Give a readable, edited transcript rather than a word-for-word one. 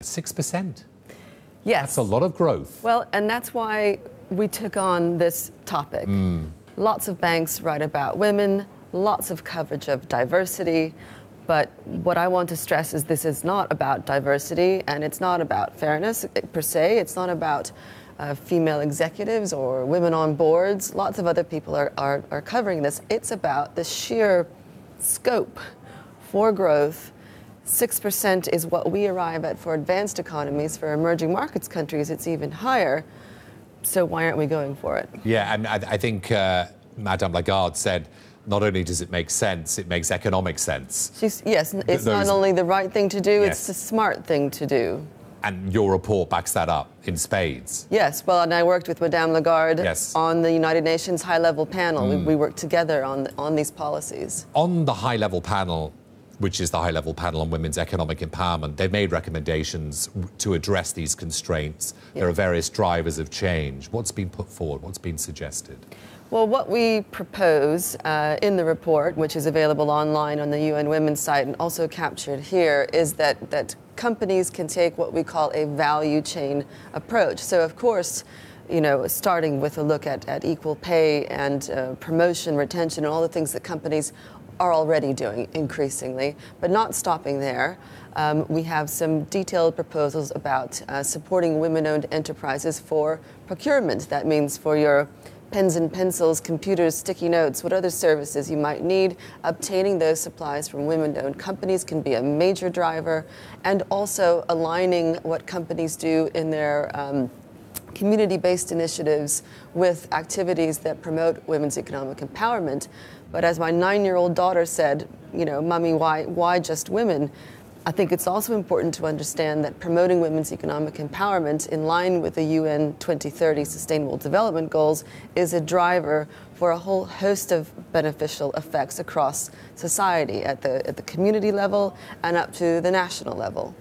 6%. Yes. That's a lot of growth. Well, and that's why we took on this topic. Lots of banks write about women, lots of coverage of diversity. But what I want to stress is this is not about diversity, and it's not about fairness per se. It's not about female executives or women on boards. Lots of other people are covering this. It's about the sheer scope for growth. 6% is what we arrive at for advanced economies. For emerging markets countries, it's even higher. So why aren't we going for it? Yeah, and I think Madame Lagarde said, not only does it make sense, it makes economic sense. Yes, it's not only the right thing to do, Yes. it's the smart thing to do. And your report backs that up in spades. Yes, well, and I worked with Madame Lagarde Yes. on the United Nations high-level panel. We worked together on these policies. On the high-level panel, which is the high-level panel on women's economic empowerment, they've made recommendations to address these constraints. Yeah. There are various drivers of change. What's been put forward? What's been suggested? Well, what we propose in the report, which is available online on the UN Women's site and also captured here, is that companies can take what we call a value chain approach. So, of course, you know, starting with a look at equal pay and promotion, retention, and all the things that companies are already doing increasingly, but not stopping there. We have some detailed proposals about supporting women-owned enterprises for procurement. That means for your pens and pencils, computers, sticky notes, what other services you might need, obtaining those supplies from women-owned companies can be a major driver, and also aligning what companies do in their community-based initiatives with activities that promote women's economic empowerment. But as my 9-year-old daughter said, you know, Mommy, why just women? I think it's also important to understand that promoting women's economic empowerment in line with the UN 2030 Sustainable Development Goals is a driver for a whole host of beneficial effects across society at the community level and up to the national level.